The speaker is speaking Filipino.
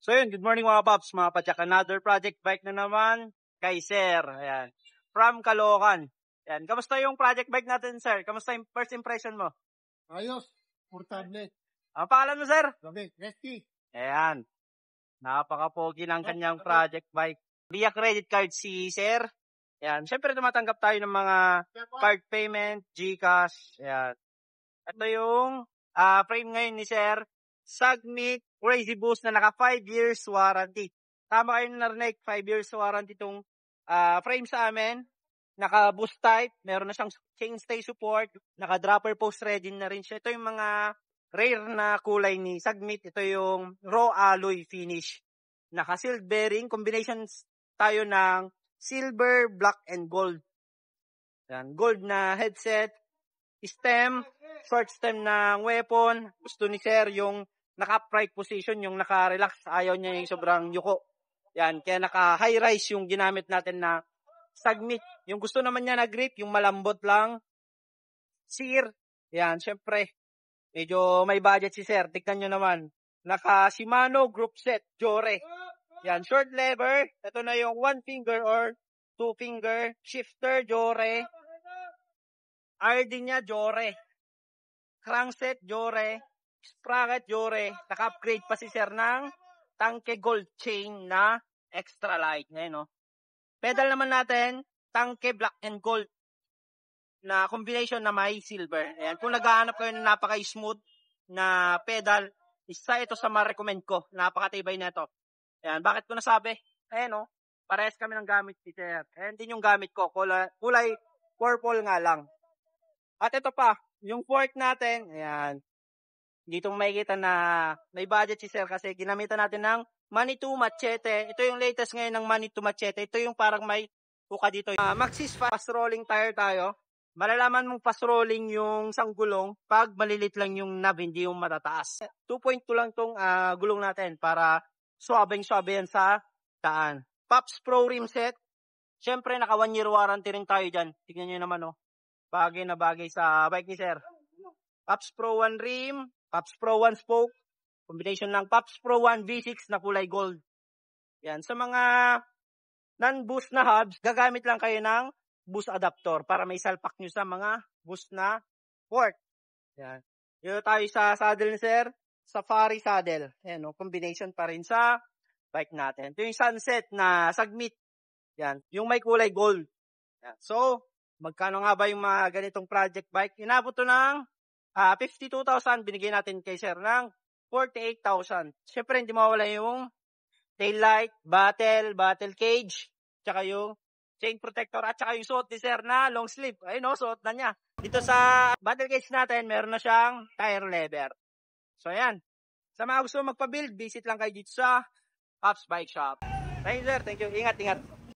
So yun, good morning mga paps, mga padyak. Another project bike na naman kay Sir. Ayan. From Caloocan. Ayan. Kamusta yung project bike natin, Sir? Kamusta yung first impression mo? Ayos, portable. Ang pangalan mo, Sir? Gabi, Resky. Ayan. Napaka-pogi ng kanyang project bike. Via credit card si Sir. Ayan. Siyempre tumatanggap tayo ng mga card payment, GCash. Ayan. Ito yung frame ngayon ni Sir. Sagmit Crazy Boost na naka 5 years warranty. Tama kayo na narinig, 5 years warranty itong frame sa amin. Naka boost type, meron na siyang chainstay support, naka dropper post ready na rin siya. Ito yung mga rare na kulay ni Sagmit. Ito yung raw alloy finish. Naka sealed bearing, combinations tayo ng silver, black, and gold. Yan, gold na headset, stem, short stem ng weapon. Gusto ni Sir yung naka-upright position, yung naka-relax. Ayaw niya yung sobrang yuko. Yan, kaya naka-high rise yung ginamit natin na Sagmit. Yung gusto naman niya na grip, yung malambot lang. Sir, yan, syempre, medyo may budget si Sir. Tignan nyo naman. Naka Shimano group set, Jore. Yan, short lever. Ito na yung 1 finger or 2 finger shifter, Jore. RD niya, Jore. Crankset, Jore. Sprocket, Jore. Naka-upgrade pa si Sir ng tangke gold chain na extra light. Ngayon, no? Pedal naman natin, tangke black and gold na combination na may silver. Ayan. Kung naghahanap kayo ng napaka-smooth na pedal, isa ito sa ma-recommend ko. Napakatibay na ito. Ayan. Bakit ko nasabi? Ayan, no? Parehas kami ng gamit ni Sir. Ayan din yung gamit ko. Kulay purple nga lang. At ito pa, yung fork natin, ayan. Dito makikita na may budget si Sir kasi ginamitan natin ng Manitou Machete. Ito yung latest ngayon ng Manitou Machete. Ito yung parang may puka dito. Maxxis fast rolling tire tayo. Malalaman mong fast rolling yung isang gulong pag malilit lang yung knob, hindi yung matataas. 2.2 lang tong gulong natin para suabing-suabe yan sa daan. Pops Pro rim set. Siyempre, naka 1 year warranty rin tayo dyan. Tignan nyo naman, oh. Bagay na bagay sa bike ni Sir. Pops Pro 1 rim. Pops Pro 1 spoke. Combination ng Pops Pro 1 V6 na kulay gold. Yan. Sa mga non-boost na hubs, gagamit lang kayo ng boost adapter para may salpak nyo sa mga boost na port. Yan. Dito tayo sa saddle ni Sir. Safari saddle. Yan, no? Combination pa rin sa bike natin. Ito yung Sunset na Sagmit. Yan. Yung may kulay gold. Yan. So, magkano nga ba yung mga ganitong project bike? Inabot to ng 52,000. Binigay natin kay Sir ng 48,000. Siyempre, hindi mawala yung taillight, battle cage, tsaka yung chain protector, at tsaka yung suot ni Sir na long sleeve. Ayun, no, suot na niya. Dito sa battle cage natin, meron na siyang tire lever. So, ayan. Sa mga gusto magpa-build, visit lang kayo dito sa Pops Bike Shop. Thank you, Sir. Thank you. Ingat.